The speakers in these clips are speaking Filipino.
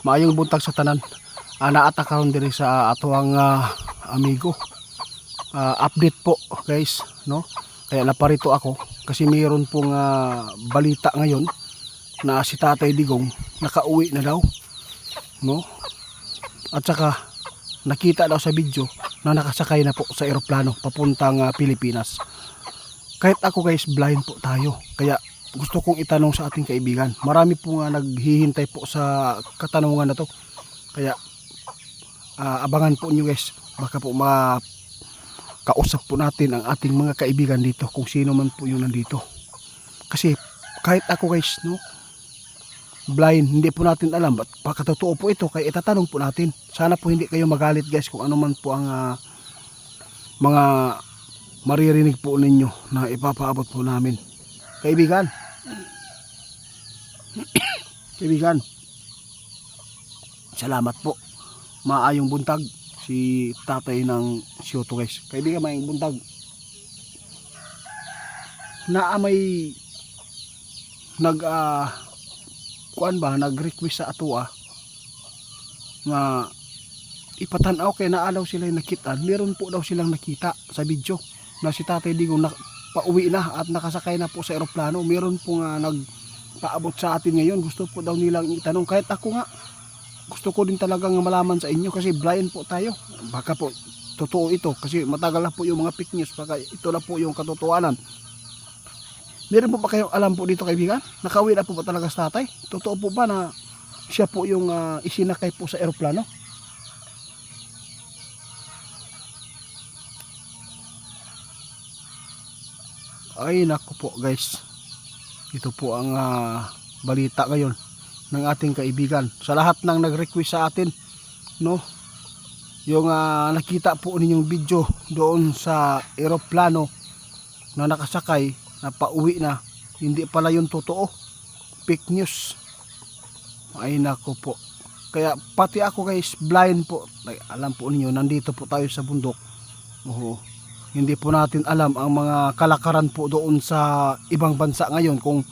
Maayong buntag sa tanan. Naata karon diri sa atuang amigo. Update po guys, no? Kaya naparito ako kasi mayroon pong balita ngayon na si Tatay Digong nakauwi na daw, no? At saka nakita daw sa video na nakasakay na po sa eroplano papuntang Pilipinas. Kahit ako guys, blind po tayo. Kaya gusto kong itanong sa ating kaibigan. Marami po nga naghihintay po sa katanungan na to. Kaya abangan po nyo guys. Baka po makausap po natin ang ating mga kaibigan dito, kung sino man po yung nandito. Kasi kahit ako guys, no, blind, hindi po natin alam. Baka totoo po ito, kaya itatanong po natin. Sana po hindi kayo magalit guys kung ano man po ang mga maririnig po ninyo na ipapaabot po namin. Kaibigan, kaibigan, salamat po. Maayong buntag si tatay ng Sioto guys. Kaibigan, maayong buntag. May nag-request sa ato na ipatanaw kay naalaw sila yung nakita. Meron po daw silang nakita sa video na si Tatay Digong pauwi na at nakasakay na po sa eroplano. Meron po nga nagpaabot sa atin ngayon. Gusto po daw nilang itanong. Kahit ako nga, gusto ko din talagang malaman sa inyo kasi blind po tayo. Baka po totoo ito kasi matagal na po yung mga fake news. Baka ito na po yung katotohanan. Meron po ba kayong alam po dito kaibigan? Nakauwi na po ba talaga sa tatay? Totoo po ba na siya po yung isinakay po sa eroplano? Ay nako po guys, ito po ang balita ngayon ng ating kaibigan. Sa lahat ng nag-request sa atin, no, yung nakita po ninyong video doon sa eroplano na nakasakay na pauwi na, hindi pala yung totoo, fake news. Ay nako po, kaya pati ako guys, blind po. Alam po ninyo, nandito po tayo sa bundok. Hindi po natin alam ang mga kalakaran po doon sa ibang bansa ngayon kung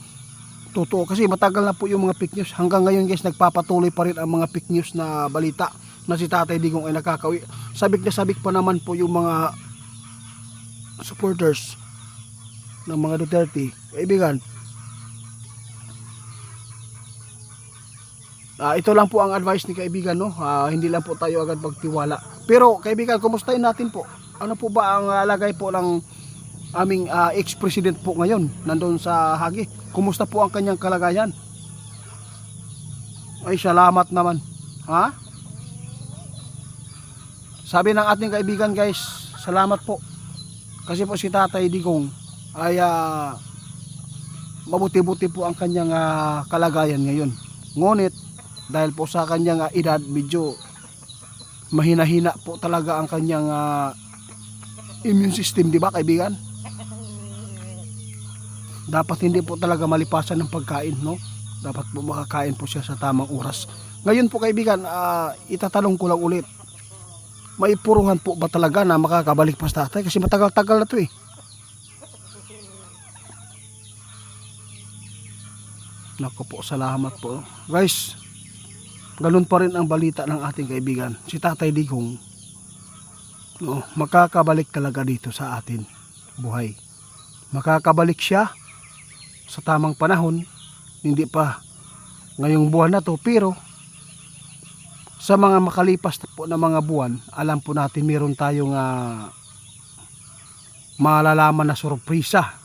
totoo. Kasi matagal na po yung mga fake news. Hanggang ngayon guys, nagpapatuloy pa rin ang mga fake news na balita na si Tatay Digong ay nakakauwi. Sabik na sabik pa naman po yung mga supporters ng mga Duterte. Kaibigan, ito lang po ang advice ni kaibigan, no? Hindi lang po tayo agad magtiwala. Pero kaibigan, kumustahin natin po. Ano po ba ang lagay po ng aming ex-president po ngayon nandoon sa Hague? Kumusta po ang kanyang kalagayan? Ay salamat naman. Sabi ng ating kaibigan guys, salamat po. Kasi po si Tatay Digong ay mabuti-buti po ang kanyang kalagayan ngayon. Ngunit dahil po sa kanyang edad, medyo mahina-hina po talaga ang kanyang immune system, di ba kaibigan? Dapat hindi po talaga malipasan ng pagkain, no? Dapat po makakain po siya sa tamang oras. Ngayon po kaibigan, itatanong ko lang ulit, may puruhan po ba talaga na makakabalik pa sa tatay? Kasi matagal-tagal na to eh. Naku po, salamat po guys. Ganun pa rin ang balita ng ating kaibigan, si Tatay Digong, no, makakabalik talaga dito sa atin buhay. Makakabalik siya sa tamang panahon, hindi pa ngayong buwan na to, pero sa mga makalipas po na mga buwan, alam po natin meron tayong malalaman na sorpresa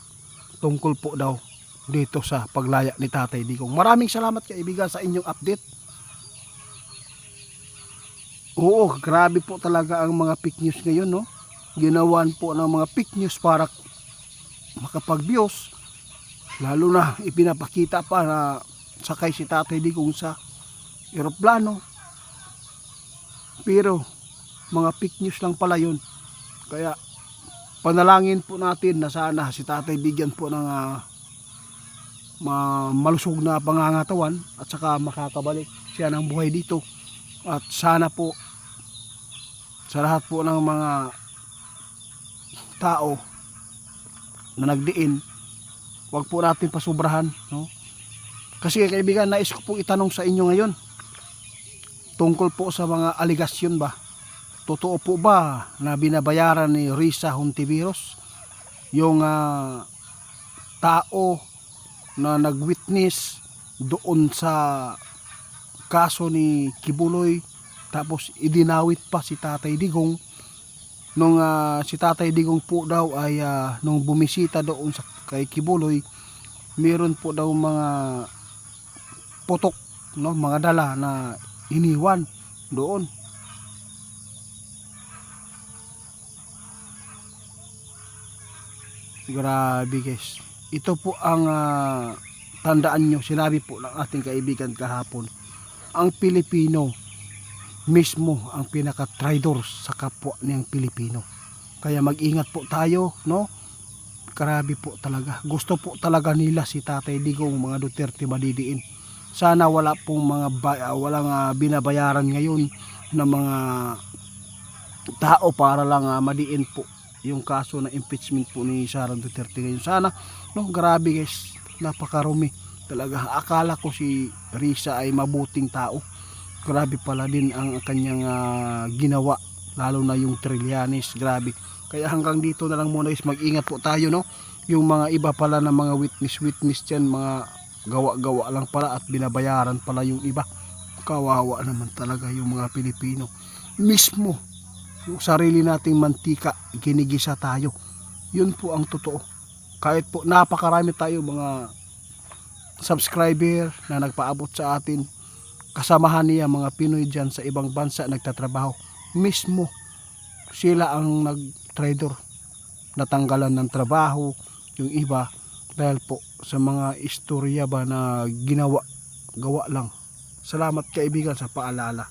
tungkol po daw dito sa paglaya ni Tatay Digong. Maraming salamat kaibigan sa inyong update. Oo, grabe po talaga ang mga fake news ngayon, no? Ginawan po ng mga fake news para makapag-views. Lalo na ipinapakita pa na sakay si Tatay Digong sa eroplano. Pero mga fake news lang pala yun. Kaya panalangin po natin na sana si Tatay bigyan po ng malusog na pangangatawan at saka makakabalik siya ng buhay dito. At sana po sa lahat po ng mga tao na nagdiin, wag po natin pasubrahan, no? Kasi kaibigan, nais ko po itanong sa inyo ngayon, tungkol po sa mga aligasyon ba. Totoo po ba na binabayaran ni Risa Hontiveros yung tao na nag-witness doon sa kaso ni Kibuloy, tapos idinawit pa si Tatay Digong nung si Tatay Digong po daw ay nung bumisita doon sa kay Kibuloy, meron po daw mga putok, no, mga dala na iniwan doon. Grabe guys. Ito po ang tandaan nyo, sinabi po ng ating kaibigan kahapon. Ang Pilipino mismo ang pinaka-traidor sa kapwa niyang Pilipino. Kaya mag-ingat po tayo, no? Grabe po talaga. Gusto po talaga nila si Tatay Digong, mga Duterte madidiin. Sana wala pong walang binabayaran ngayon ng mga tao para lang madiin po yung kaso na impeachment po ni Sara Duterte ngayon. Sana, no, grabe guys, napakarumi talaga. Akala ko si Risa ay mabuting tao, grabe pala din ang kanyang ginawa, lalo na yung Trillanes, grabe. Kaya hanggang dito na lang muna guys, mag-ingat po tayo, no. Yung mga iba pala na mga witness dyan, mga gawa-gawa lang pala at binabayaran pala yung iba. Kawawa naman talaga yung mga Pilipino. Mismo yung sarili nating mantika, ginigisa tayo. Yun po ang totoo. Kahit po napakarami tayo mga subscriber na nagpaabot sa atin, kasamahan niya mga Pinoy dyan sa ibang bansa nagtatrabaho, mismo sila ang nag-traidor, natanggalan ng trabaho yung iba dahil po sa mga istorya ba na gawa lang. Salamat kaibigan sa paalala.